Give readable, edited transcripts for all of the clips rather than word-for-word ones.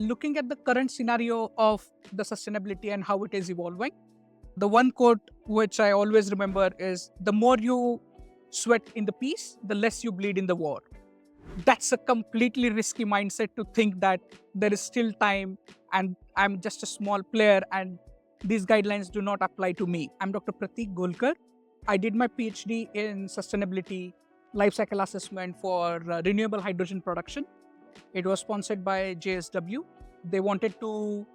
Looking at the current scenario of the sustainability and how it is evolving, the one quote which I always remember is the more you sweat in the peace, the less you bleed in the war. That's a completely risky mindset to think that there is still time and I'm just a small player and these guidelines do not apply to me. I'm Dr. Pratik Gholkar. I did my PhD in sustainability life cycle assessment for renewable hydrogen production. It was sponsored by JSW. They wanted to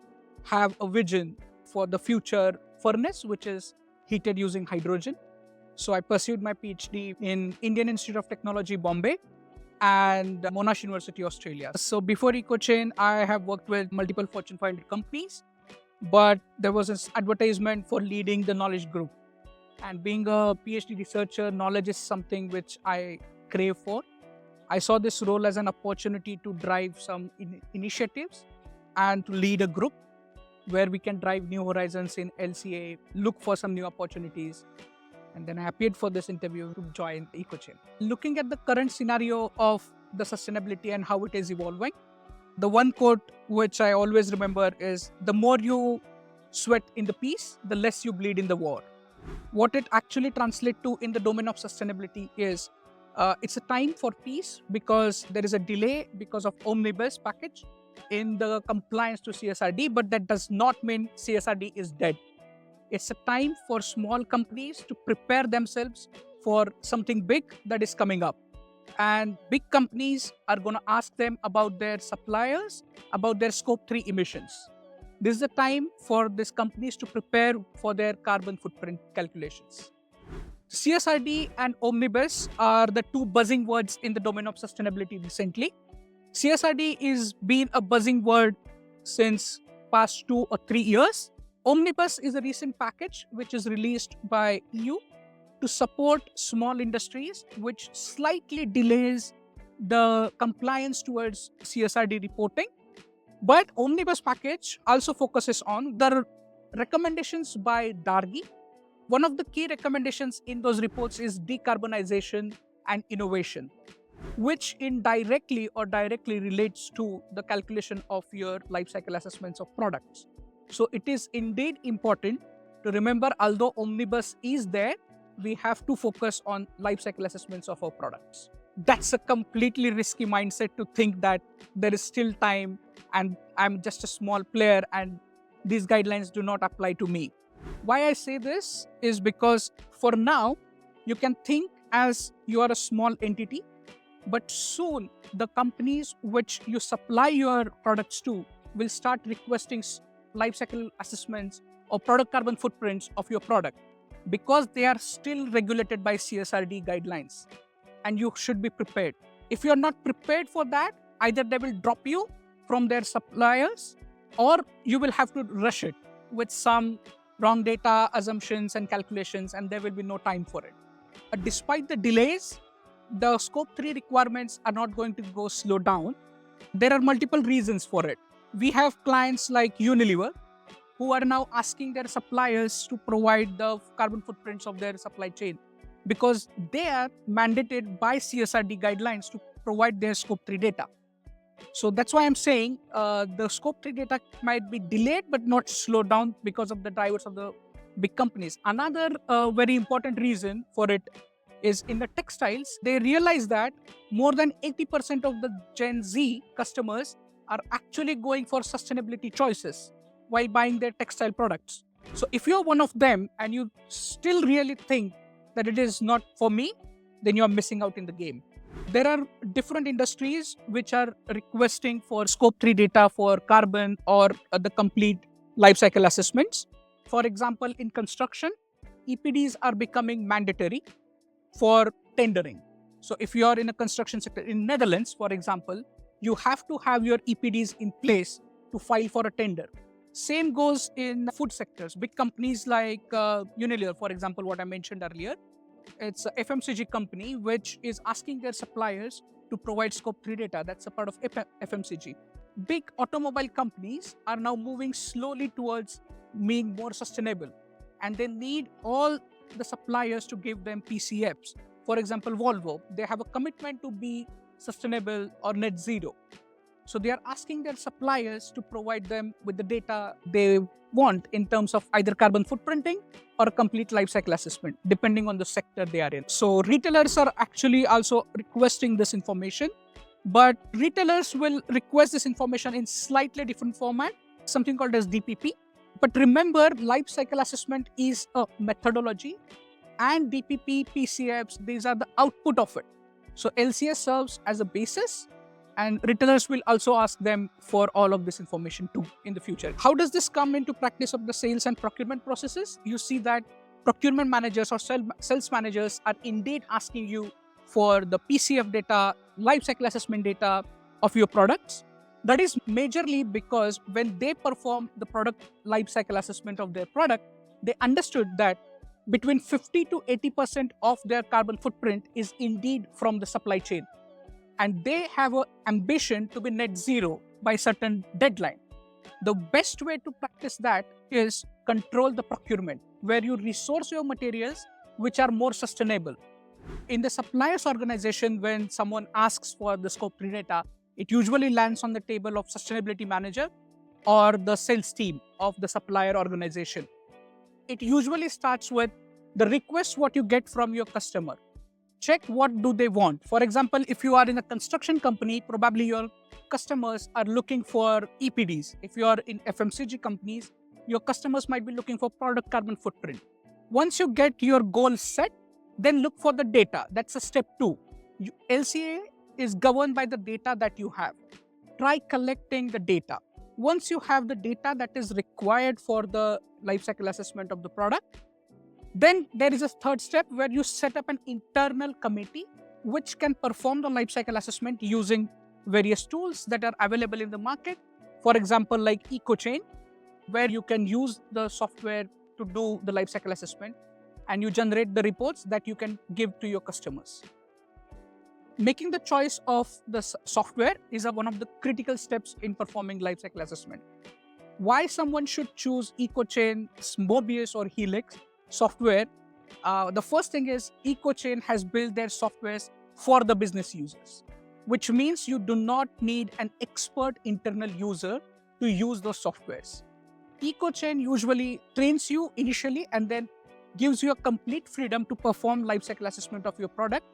have a vision for the future furnace, which is heated using hydrogen. So I pursued my PhD in Indian Institute of Technology, Bombay, and Monash University, Australia. So before Ecochain, I have worked with multiple Fortune 500 companies, but there was this advertisement for leading the knowledge group. And being a PhD researcher, knowledge is something which I crave for. I saw this role as an opportunity to drive some initiatives and to lead a group where we can drive new horizons in LCA, look for some new opportunities. And then I appeared for this interview to join Ecochain. Looking at the current scenario of the sustainability and how it is evolving, the one quote which I always remember is the more you sweat in the peace, the less you bleed in the war. What it actually translates to in the domain of sustainability is it's a time for peace because there is a delay because of omnibus package in the compliance to CSRD, but that does not mean CSRD is dead. It's a time for small companies to prepare themselves for something big that is coming up. And big companies are going to ask them about their suppliers, about their scope 3 emissions. This is the time for these companies to prepare for their carbon footprint calculations. CSRD and Omnibus are the two buzzing words in the domain of sustainability recently. CSRD is been a buzzing word since past 2 or 3 years. Omnibus is a recent package which is released by EU to support small industries, which slightly delays the compliance towards CSRD reporting. But Omnibus package also focuses on the recommendations by Dargi. One of the key recommendations in those reports is decarbonization and innovation, which indirectly or directly relates to the calculation of your life cycle assessments of products. So it is indeed important to remember, although Omnibus is there, we have to focus on life cycle assessments of our products. That's a completely risky mindset to think that there is still time and I'm just a small player and these guidelines do not apply to me. Why I say this is because for now, you can think as you are a small entity, but soon the companies which you supply your products to will start requesting life cycle assessments or product carbon footprints of your product because they are still regulated by CSRD guidelines and you should be prepared. If you are not prepared for that, either they will drop you from their suppliers or you will have to rush it with some wrong data, assumptions and calculations, and there will be no time for it. But despite the delays, the scope 3 requirements are not going to go slow down. There are multiple reasons for it. We have clients like Unilever who are now asking their suppliers to provide the carbon footprints of their supply chain because they are mandated by CSRD guidelines to provide their scope 3 data. So that's why I'm saying the scope 3 data might be delayed but not slowed down because of the drivers of the big companies. Another very important reason for it is in the textiles, they realize that more than 80% of the Gen Z customers are actually going for sustainability choices while buying their textile products. So if you're one of them and you still really think that it is not for me, then you're missing out in the game. There are different industries which are requesting for scope 3 data for carbon or the complete life cycle assessments. For example, in construction, EPDs are becoming mandatory for tendering. So if you are in a construction sector in Netherlands, for example, you have to have your EPDs in place to file for a tender. Same goes in food sectors. Big companies like Unilever, for example, what I mentioned earlier, it's a FMCG company which is asking their suppliers to provide scope 3 data. That's a part of FMCG. Big automobile companies are now moving slowly towards being more sustainable, and they need all the suppliers to give them PCFs. For example, Volvo, they have a commitment to be sustainable or net zero. So they are asking their suppliers to provide them with the data they want in terms of either carbon footprinting or a complete life cycle assessment, depending on the sector they are in. So retailers are actually also requesting this information, but retailers will request this information in slightly different format, something called as DPP. But remember, life cycle assessment is a methodology, and DPP, PCFs, these are the output of it. So LCA serves as a basis, and retailers will also ask them for all of this information too in the future. How does this come into practice of the sales and procurement processes? You see that procurement managers or sales managers are indeed asking you for the PCF data, life cycle assessment data of your products. That is majorly because when they perform the product life cycle assessment of their product, they understood that between 50 to 80% of their carbon footprint is indeed from the supply chain. And they have an ambition to be net zero by a certain deadline. The best way to practice that is control the procurement, where you resource your materials which are more sustainable. In the suppliers organization, when someone asks for the scope 3 data, it usually lands on the table of sustainability manager or the sales team of the supplier organization. It usually starts with the request what you get from your customer. Check what do they want. For example, if you are in a construction company, probably your customers are looking for EPDs. If you are in FMCG companies, your customers might be looking for product carbon footprint. Once you get your goal set, then look for the data. That's a step 2. LCA is governed by the data that you have. Try collecting the data. Once you have the data that is required for the life cycle assessment of the product, then there is a third step where you set up an internal committee which can perform the life cycle assessment using various tools that are available in the market. For example, like Ecochain, where you can use the software to do the life cycle assessment and you generate the reports that you can give to your customers. Making the choice of the software is one of the critical steps in performing life cycle assessment. Why someone should choose Ecochain, Mobius or Helix software? The first thing is Ecochain has built their softwares for the business users, which means you do not need an expert internal user to use those softwares. Ecochain usually trains you initially and then gives you a complete freedom to perform life cycle assessment of your product.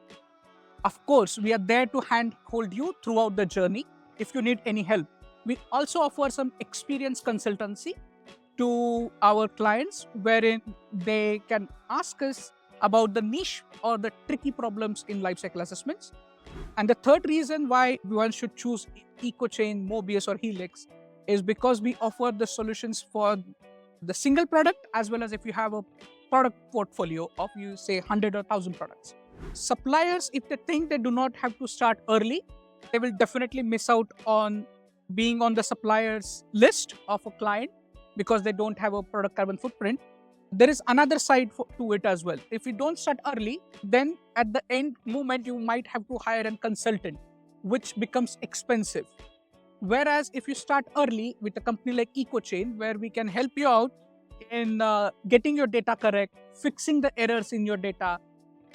Of course, we are there to handhold you throughout the journey if you need any help. We also offer some experience consultancy to our clients, wherein they can ask us about the niche or the tricky problems in life cycle assessments. And the third reason why one should choose Ecochain, Mobius or Helix is because we offer the solutions for the single product as well as if you have a product portfolio of, you say, 100 or 1,000 products. Suppliers, if they think they do not have to start early, they will definitely miss out on being on the suppliers list of a client because they don't have a product carbon footprint. There is another side to it as well. If you don't start early, then at the end moment, you might have to hire a consultant, which becomes expensive. Whereas if you start early with a company like Ecochain, where we can help you out in getting your data correct, fixing the errors in your data,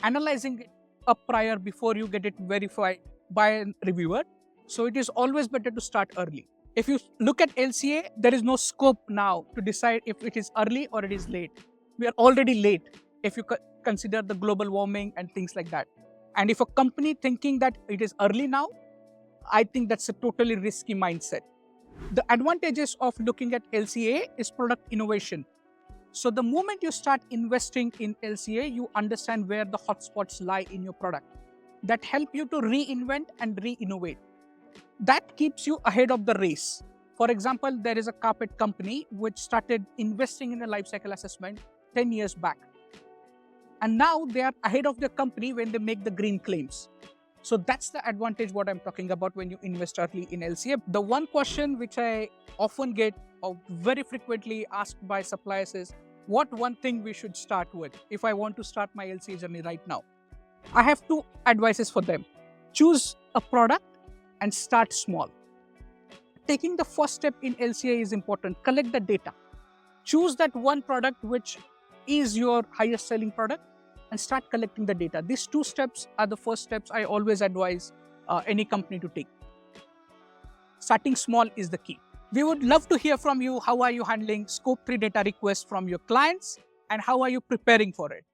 analyzing it up prior before you get it verified by a reviewer. So it is always better to start early. If you look at LCA, there is no scope now to decide if it is early or it is late. We are already late if you consider the global warming and things like that. And if a company thinking that it is early now, I think that's a totally risky mindset. The advantages of looking at LCA is product innovation. So the moment you start investing in LCA, you understand where the hotspots lie in your product that help you to reinvent and re-innovate. That keeps you ahead of the race. For example, there is a carpet company which started investing in a life cycle assessment 10 years back. And now they are ahead of the company when they make the green claims. So that's the advantage what I'm talking about when you invest early in LCA. The one question which I often get or very frequently asked by suppliers is, what one thing we should start with if I want to start my LCA journey right now? I have two advices for them. Choose a product and start small. Taking the first step in LCA is important. Collect the data. Choose that one product which is your highest selling product and start collecting the data. These two steps are the first steps I always advise any company to take. Starting small is the key. We would love to hear from you. How are you handling Scope 3 data requests from your clients and how are you preparing for it?